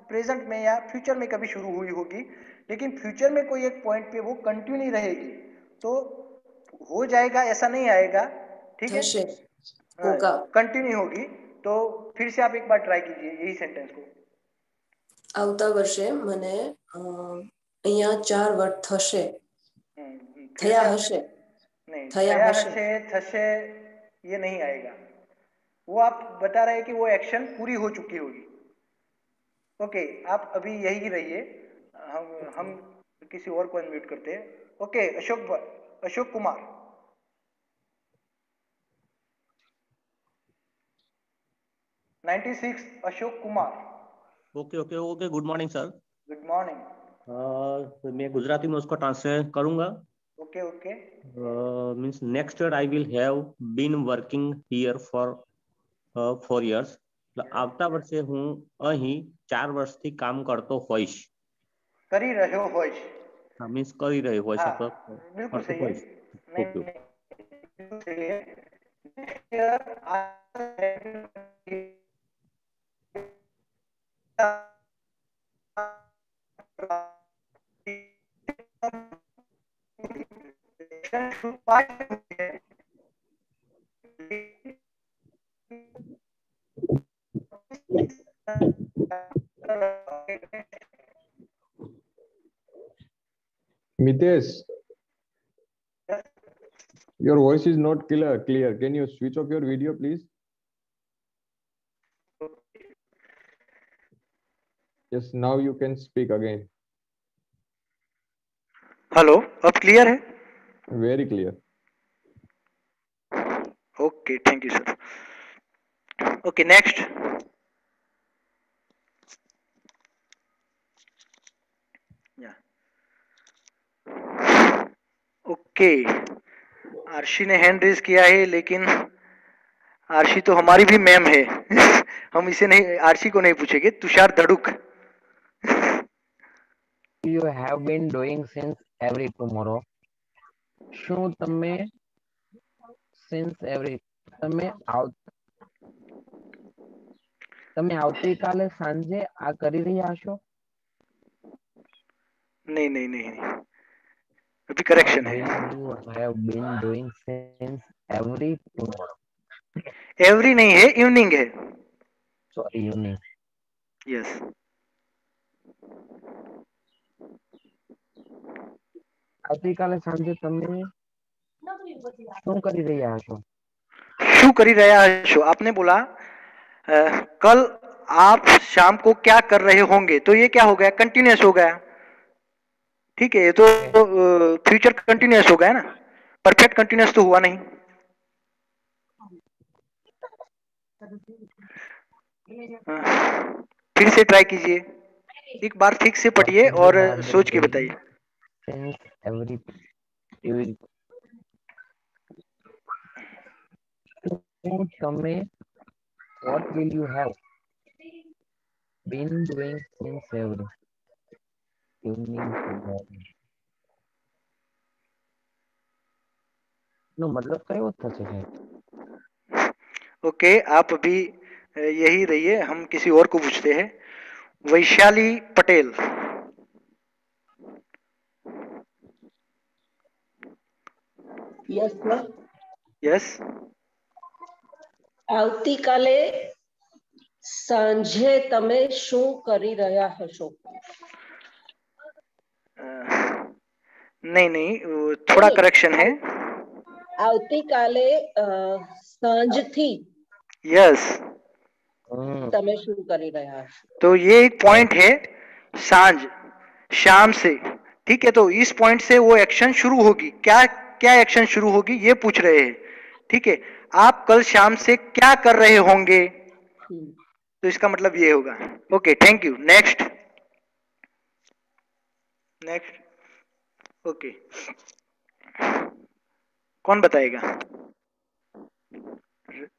प्रेजेंट में या फ्यूचर में कभी शुरू हुई होगी, लेकिन फ्यूचर में कोई एक पॉइंट पे वो कंटिन्यू रहेगी। तो हो जाएगा ऐसा नहीं आएगा, ठीक है, होगा, कंटिन्यू होगी। तो फिर से आप एक बार ट्राई कीजिए यही सेंटेंस को। આવતા વર્ષે મને અહીંયા 4 વર્ષ થશે. થયા હશે. नहीं, થયા હશે. थशे ये नहीं आएगा। वो आप बता रहे हैं कि वो एक्शन पूरी हो चुकी होगी। ओके, आप अभी यही रहिए, हम किसी और को अनम्यूट करते हैं। Okay, Ashok Kumar. Ashok Kumar. Okay, good morning sir. Good morning. मैं गुजराती में उसको ट्रांसलेट करूंगा। Okay. Means next year I will have been working here for 4 years. આવતા વર્ષે હું અહીં 4 વર્ષથી કામ કરતો હોઈશ. કરી રહ્યો હોઈશ. હા, મીન્સ કરી રહ્યો હોઈશ. बिल्कुल सही है। ओके, सही है। Next year Mitesh, your voice is not clear. Can you switch off your video, please? Yes, now you can speak again. Hello, अब क्लियर है? Very clear. Okay, thank you sir. Okay, next. Okay, Aarshi ने hand raise किया है, लेकिन आरशी तो हमारी भी ma'am है। हम इसे नहीं, आरशी को नहीं पूछेंगे। Tushar धड़ुक। You have been doing since every tomorrow. શું તમે since every તમે આવતીકાલે સાંજે આ કરી રહ્યા છો? नहीं, अभी करेक्शन है। You have been doing since every tomorrow. Every नहीं है, इवनिंग है। Sorry, evening. यस। આવતીકાલે સાંજે તમે શું કરી રહ્યા છો? શું કરી રહ્યા છો? आपने बोला कल आप शाम को क्या कर रहे होंगे, तो ये क्या हो गया? कंटिन्यूअस हो गया। ठीक है, ये तो फ्यूचर कंटिन्यूअस हो गया ना, परफेक्ट कंटिन्यूअस तो हुआ नहीं। फिर से ट्राई कीजिए, एक बार ठीक से पढ़िए और सोच के बताइए। તમે What will you have been doing since evening to morning? નો મતલબ કયો થશે સાહેબ? ओके, आप अभी यही रहिए, हम किसी और को पूछते हैं। Vaishali Patel. Yes sir. Yes. આવતીકાલે સાંજે તમે શું કરી રહ્યા હશો? नहीं नहीं, थोड़ा करेक्शन है। આવતીકાલે સાંજથી यस, તમે શું કરી રહ્યા હશો? तो ये एक पॉइंट है, सांझ, शाम से। ठीक है, तो इस पॉइंट से वो एक्शन शुरू होगी। क्या क्या एक्शन शुरू होगी ये पूछ रहे हैं। ठीक है, आप कल शाम से क्या कर रहे होंगे, तो इसका मतलब ये होगा। Okay, thank you. Next next. Okay, कौन बताएगा?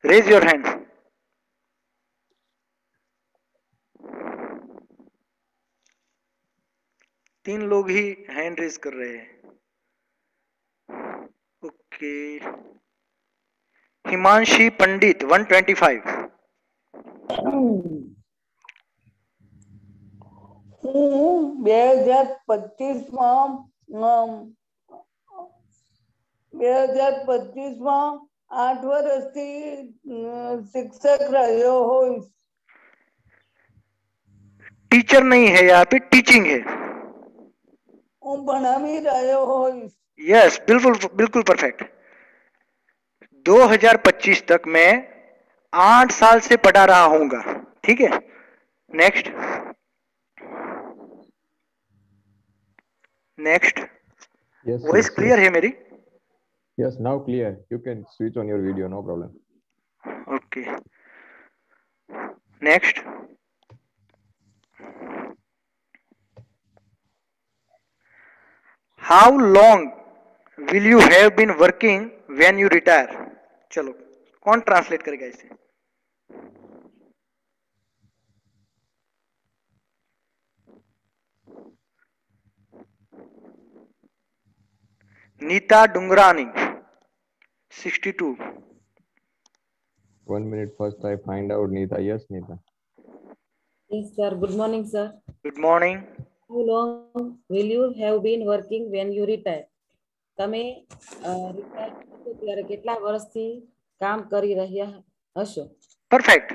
Raise your hand. तीन लोग ही हैंड रेज कर रहे हैं। ओके, हिमांशी पंडित 125। હું 2025માં 8 વર્ષથી શિક્ષક રહ્યો હોઈશ। टीचर नहीं है, यहाँ पे टीचिंग है। હું ભણાવી રહ્યો હોઈશ। यस, बिल्कुल बिल्कुल परफेक्ट। 2025 तक मैं 8 साल से पढ़ा रहा हूँगा। ठीक है, next next. Yes, voice yes, clear yes. है मेरी? Yes, now clear. You can switch on your video, no problem. Okay, next. How long will you have been working when you retire? चलो, कौन ट्रांसलेट करेगा इसे? Nita Dungrani 62। 1 minute first I find out Neeta. Yes, Neeta. Yes, sir. Good morning, sir. Good morning. How long will you have been working when you retire? તમે retire થશો ત્યારે કેટલા વર્ષથી કામ કરી રહ્યા હશો? परफेक्ट।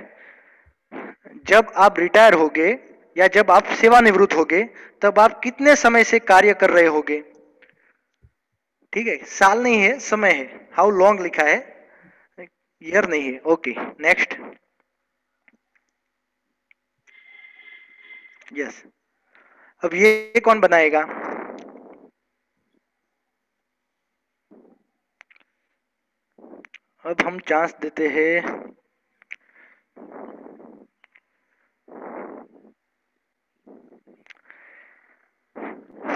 जब आप रिटायर होगे या जब आप सेवानिवृत्त होगे तब आप कितने समय से कार्य कर रहे होगे? ठीक है, साल नहीं है, समय है। हाउ लॉन्ग लिखा है, ईयर नहीं है। Okay, next. यस, अब ये कौन बनाएगा? अब हम चांस देते हैं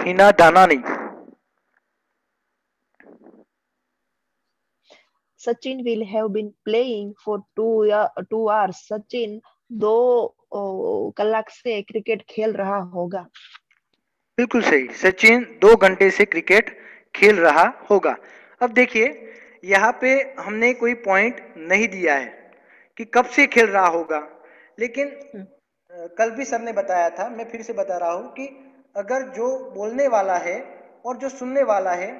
Hina दानानी। Sachin will have been playing for 2 hours. Sachin 2 कलाक से क्रिकेट खेल रहा होगा। बिल्कुल सही, सचिन 2 घंटे से क्रिकेट खेल रहा होगा। अब देखिए, यहाँ पे हमने कोई पॉइंट नहीं दिया है कि कब से खेल रहा होगा, लेकिन कल भी सर ने बताया था, मैं फिर से बता रहा हूँ कि अगर जो बोलने वाला है और जो सुनने वाला है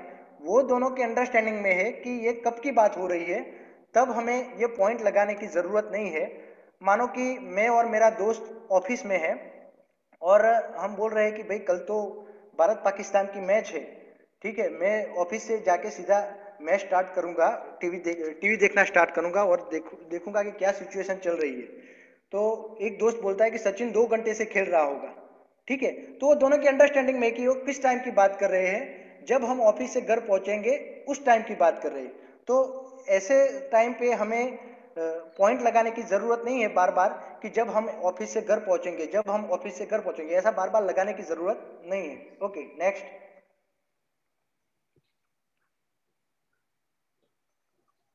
वो दोनों के अंडरस्टैंडिंग में है कि ये कब की बात हो रही है, तब हमें ये पॉइंट लगाने की ज़रूरत नहीं है। मानो कि मैं और मेरा दोस्त ऑफिस में है और हम बोल रहे हैं कि भाई कल तो भारत पाकिस्तान की मैच है। ठीक है, मैं ऑफिस से जाके सीधा मैच स्टार्ट करूंगा, टीवी देखना स्टार्ट करूंगा और देखूंगा कि क्या सिचुएशन चल रही है। तो एक दोस्त बोलता है कि सचिन 2 घंटे से खेल रहा होगा। ठीक है, तो दोनों की अंडरस्टैंडिंग में कि वो किस टाइम की बात कर रहे हैं, जब हम ऑफिस से घर पहुंचेंगे उस टाइम की बात कर रहे हैं। तो ऐसे टाइम पे हमें पॉइंट लगाने की जरूरत नहीं है बार बार कि जब हम ऑफिस से घर पहुंचेंगे, जब हम ऑफिस से घर पहुंचेंगे, ऐसा बार बार लगाने की जरूरत नहीं है। Okay, next.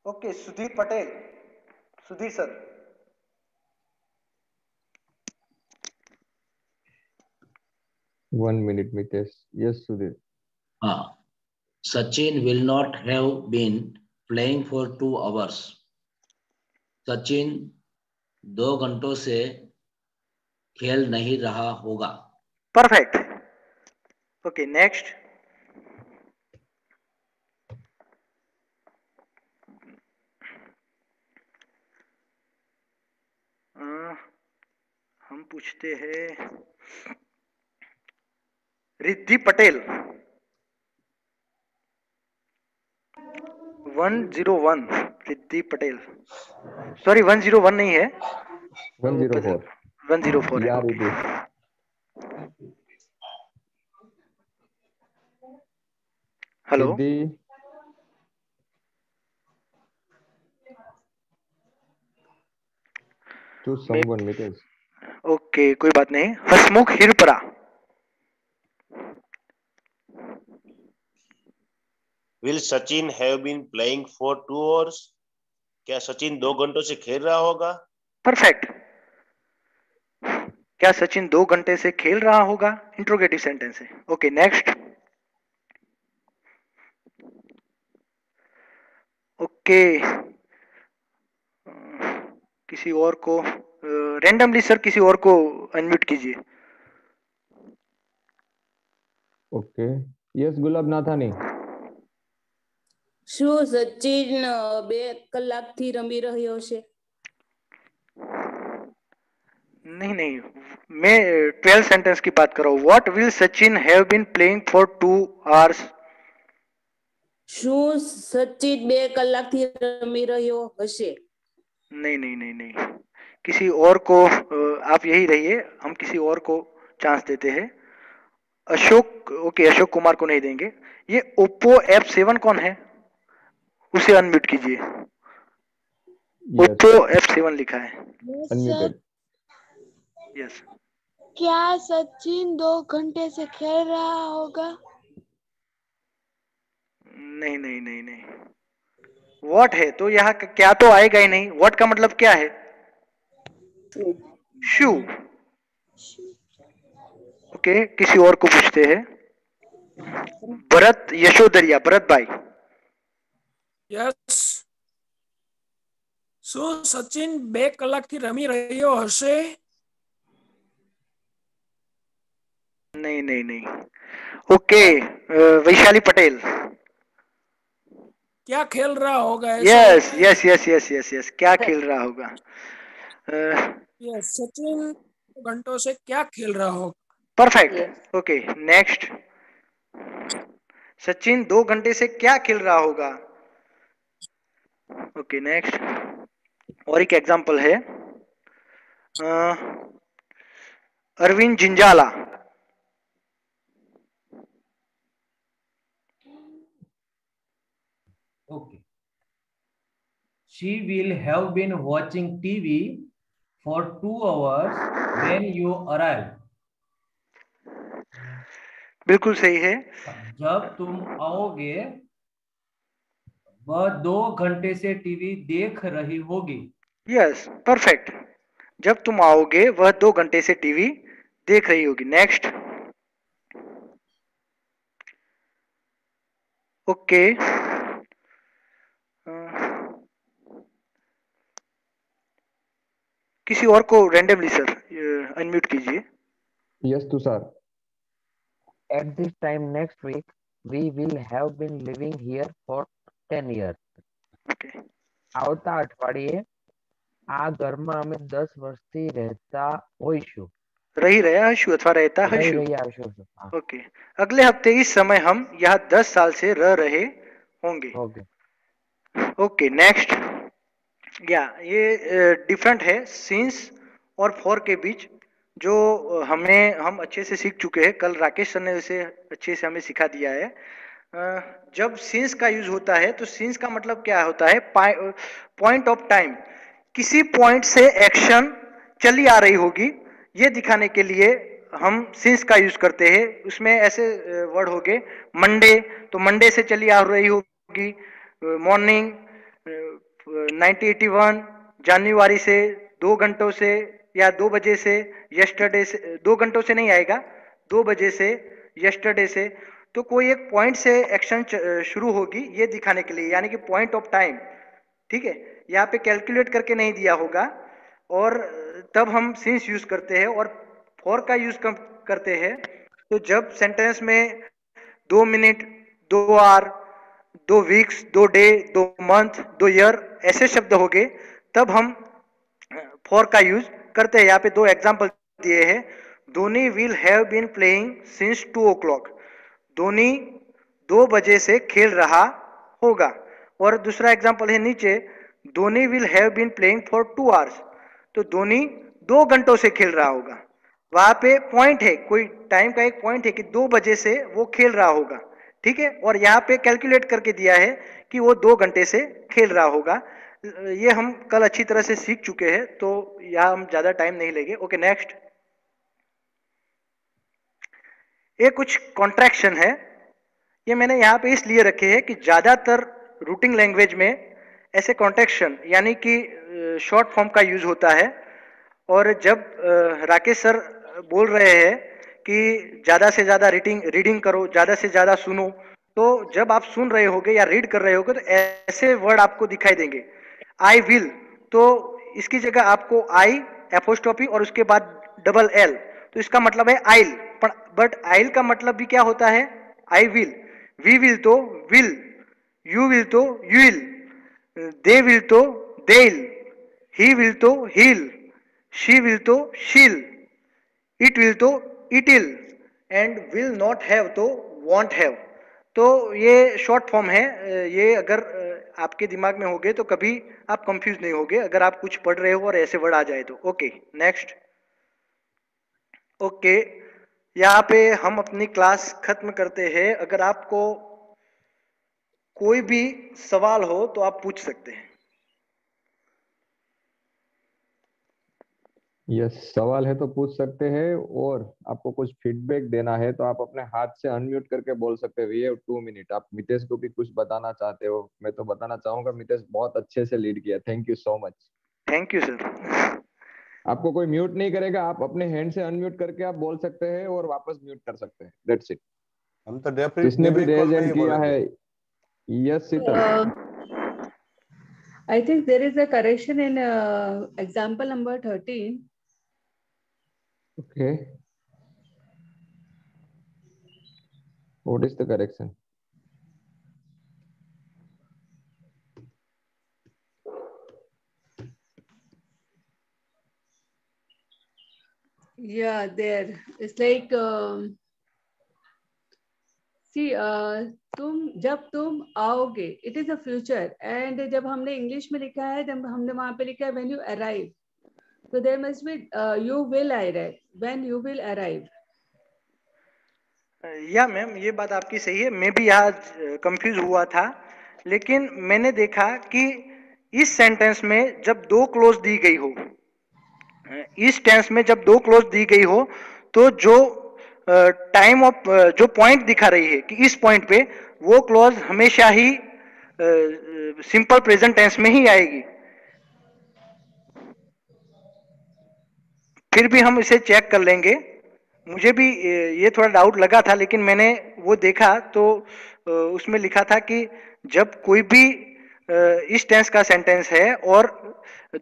Okay, Sudhir Patel. Sudhir sir. 1 minute, Mitesh. Yes, Sudhir. Sachin will not have been playing for 2 hours. Sachin 2 घंटों से खेल नहीं रहा होगा. Perfect. Okay, next. हम पूछते हैं रिद्धि पटेल 101. रिद्धि पटेल, सॉरी 101 नहीं है, 104. 104 है. यार Riddhi. Hello. Riddhi. Choose someone, Mitesh. Okay, कोई बात नहीं. हसमुख Hirpara. Will Sachin have been playing for 2 hours? क्या सचिन 2 घंटों से खेल रहा होगा? परफेक्ट. क्या सचिन 2 घंटे से खेल रहा होगा? इंट्रोगेटिव सेंटेंस है. Okay, next. ओके, किसी और को रैंडमली सर, किसी और को अनम्यूट कीजिए. ओके. यस, गुलाब नाथानी. શું સચિન 2 કલાકથી રમી રહ્યો છે? नहीं नहीं, मैं 12 सेंटेंस की बात कर रहा हूँ. What will Sachin have been playing for 2 hours? શું સચિન 2 કલાકથી રમી રહ્યો હશે? नहीं नहीं नहीं नहीं, किसी और को, आप यही रहिए, हम किसी और को चांस देते हैं. अशोक. ओके, अशोक कुमार को नहीं देंगे. ये ओप्पो F7 कौन है? उसे अनम्यूट कीजिए. ओप्पो F7 लिखा है. अनम्यूटेड. यस. क्या सचिन 2 घंटे से खेल रहा होगा? नहीं नहीं नहीं नहीं, व्हाट है तो यहाँ क्या तो आएगा ही नहीं. व्हाट का मतलब क्या है? शू. ओके, किसी और को पूछते हैं. भरत यशोदरिया. भरत भाई. यस. શું સચિન 2 કલાકથી રમી રહ્યો હશે? नहीं नहीं नहीं. ओके, वैशाली पटेल. क्या खेल रहा होगा? Yes yes yes yes yes yes, क्या खेल रहा होगा? यस, सचिन 2 घंटों से क्या खेल रहा होगा? परफेक्ट. Okay, next. सचिन 2 घंटे से क्या खेल रहा होगा? Okay, next. और एक एग्जांपल है, Arvind जिंजाला. Okay. She will have been watching TV for 2 hours when you arrive. बिल्कुल सही है. जब तुम आओगे वह 2 घंटे से टीवी देख रही होगी. Yes, perfect. जब तुम आओगे वह 2 घंटे से टीवी देख रही होगी. नेक्स्ट. ओके, किसी और को रैंडमली सर अनम्यूट कीजिए. Yes Tushar. At this time next week, we will have been living here for 10 years. Okay. આવતા અઠવાડિયે આ ઘરમાં અમે 10 વર્ષથી રહેતા હોઈશું. रही रहा हशु अथवा रहता रही हशु. રહ્યા હશું. हाँ. ओके. अगले हफ्ते इस समय हम यहाँ 10 साल से रह रहे होंगे. Okay, next. या ये डिफरेंट है सिंस और फॉर के बीच, जो हम अच्छे से सीख चुके हैं. कल राकेश सर ने इसे अच्छे से हमें सिखा दिया है. जब सिंस का यूज होता है तो सिंस का मतलब क्या होता है? Point of time. किसी पॉइंट से एक्शन चली आ रही होगी, ये दिखाने के लिए हम सिंस का यूज करते हैं. उसमें ऐसे वर्ड हो गए मंडे, तो मंडे से चली आ रही होगी. मॉर्निंग 1981, जनवरी से, 2 घंटों से या 2 बजे से, यस्टरडे से. 2 घंटों से नहीं आएगा, 2 बजे से, यस्टरडे से, तो कोई एक पॉइंट से एक्शन शुरू होगी ये दिखाने के लिए, यानी कि पॉइंट ऑफ टाइम। ठीक है, यहाँ पे कैलकुलेट करके नहीं दिया होगा, और तब हम सिंस यूज करते हैं और फॉर का यूज करते हैं। तो जब सेंटेंस में 2 minute, 2 hour, 2 weeks, 2 day, 2 month, 2 year ऐसे शब्द हो गए, तब हम फॉर का यूज करते हैं। यहाँ पे 2 एग्जाम्पल दिए हैं। Dhoni will have been playing since 2 o'clock। Dhoni 2 बजे से खेल रहा होगा। और दूसरा एग्जाम्पल है नीचे, Dhoni will have been playing for 2 hours। तो धोनी 2 घंटों से खेल रहा होगा। वहां पे पॉइंट है, कोई टाइम का एक पॉइंट है कि 2 बजे से वो खेल रहा होगा। ठीक है, और यहाँ पे कैलकुलेट करके दिया है कि वो 2 घंटे से खेल रहा होगा। ये हम कल अच्छी तरह से सीख चुके हैं, तो यहाँ हम ज्यादा टाइम नहीं लेंगे। Okay, next. ये कुछ कॉन्ट्रैक्शन है, ये मैंने यहाँ पे इसलिए रखे हैं कि ज्यादातर रूटिंग लैंग्वेज में ऐसे कॉन्ट्रैक्शन यानी कि शॉर्ट फॉर्म का यूज होता है। और जब राकेश सर बोल रहे हैं कि ज्यादा से ज्यादा रीडिंग करो, ज्यादा से ज्यादा सुनो, तो जब आप सुन रहे होगे या रीड कर रहे होगे तो ऐसे वर्ड आपको दिखाई देंगे। आई विल, तो इसकी जगह आपको आई एपोस्ट्रोफी और उसके बाद डबल एल, तो इसका मतलब है आइल। बट आइल का मतलब भी क्या होता है? I will. वी विल तो विल, यू विल तो यूल, दे विल तो देल, ही विल तो हील, शी विल तो शील, इट विल तो इटिल, एंड विल नॉट हैव तो वॉन्ट हैव। तो ये शॉर्ट फॉर्म है। ये अगर आपके दिमाग में होगे तो कभी आप कंफ्यूज नहीं होगे अगर आप कुछ पढ़ रहे हो और ऐसे वर्ड आ जाए तो। Okay, next. ओके, यहाँ पे हम अपनी क्लास खत्म करते हैं। अगर आपको कोई भी सवाल हो तो आप पूछ सकते हैं। यस, सवाल है तो पूछ सकते हैं, और आपको कुछ फीडबैक देना है तो आप अपने हाथ से अनम्यूट करके बोल सकते हैं। We have 2 minutes। आप मितेश को भी कुछ बताना चाहते हो? मैं तो बताना चाहूंगा, मितेश बहुत अच्छे से लीड किया। Thank you so much. Thank you sir. आपको कोई म्यूट नहीं करेगा, आप अपने हैंड से अनम्यूट करके आप बोल सकते हैं और वापस म्यूट कर सकते हैं। That's it. हम तो जिसने भी रेज हैंड किया है, yes Sheetal. I think there is a correction in example number 13. Okay. What is the correction? Yeah, there. It's like, see, जब तुम आओगे, it is a future, and जब हमने इंग्लिश में लिखा है, जब हमने वहां पे लिखा है when you arrive, so there must be you will arrive, when you will arrive. या मैम, ये बात आपकी सही है। मैं भी यहाँ कंफ्यूज हुआ था, लेकिन मैंने देखा कि इस सेंटेंस में जब 2 क्लोज दी गई हो, इस टेंस में जब 2 क्लोज दी गई हो, तो जो टाइम ऑफ जो पॉइंट दिखा रही है कि इस पॉइंट पे, वो क्लोज हमेशा ही सिंपल प्रेजेंट टेंस में ही आएगी। फिर भी हम इसे चेक कर लेंगे। मुझे भी ये थोड़ा डाउट लगा था, लेकिन मैंने वो देखा तो उसमें लिखा था कि जब कोई भी इस टेंस का सेंटेंस है और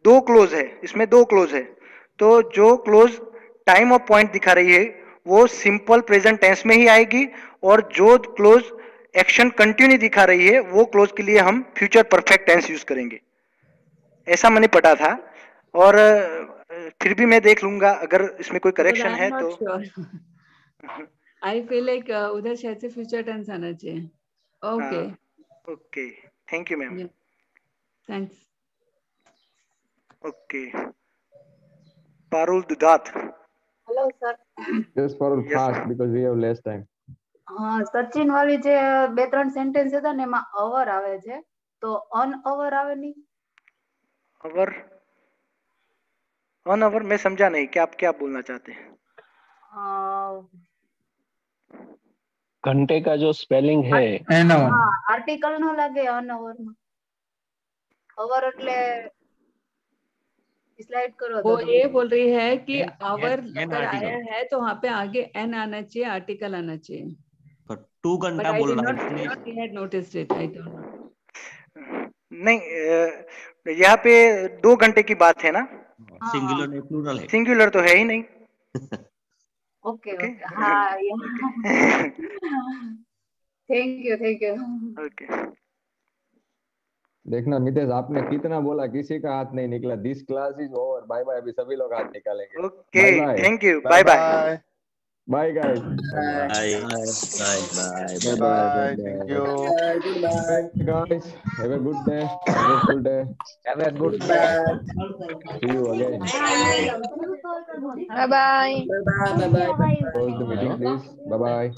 2 क्लोज है, इसमें 2 क्लोज है, तो जो क्लोज टाइम ऑफ पॉइंट दिखा रही है वो सिंपल प्रेजेंट टेंस में ही आएगी, और जो क्लोज एक्शन कंटिन्यू दिखा रही है वो क्लोज के लिए हम फ्यूचर परफेक्ट टेंस यूज करेंगे। ऐसा मैंने पढ़ा था, और फिर भी मैं देख लूंगा अगर इसमें कोई करेक्शन है तो। I feel like उधर शायद से फ्यूचर टेंस आना चाहिए। Okay okay, thank you ma'am. Thanks. Okay, Parul Dudat. Hello sir. Just Parul, fast because we have less time. હા, સચિન વાળી જે 2-3 સેન્ટેન્સ હતા ને એમાં અવર આવે છે, તો અન અવર આવે નહીં? अवर, अन अवर मैं समझा नहीं कि आप क्या बोलना चाहते हैं। घंटे का जो स्पेलिंग है, हाँ, आर्टिकल नो लागे अन अवर में। अवर એટલે स्लाइड करो वो तो ये बोल रही है कि आवर an अगर article. आया है तो वहाँ पे आगे एन आना चाहिए, आर्टिकल आना चाहिए। तो 2 बट घंटा आई बोल डिड रहा नॉट है इसलिए had noticed it, I don't know. नहीं, यहाँ पे 2 घंटे की बात है ना, सिंगुलर नहीं प्लूरल है। सिंगुलर तो है ही नहीं। ओके ओके हाँ थैंक यू ओके। देखना मितेश, आपने कितना बोला, किसी का हाथ नहीं निकला। This class is over, bye bye. अभी सभी लोग हाथ निकालेंगे। Okay, bye bye, thank you, bye bye. Bye guys, bye bye, thank you. guys, have a good day, wonderful day, Have a good day. see you again. Bye bye. Close the meeting please, bye bye.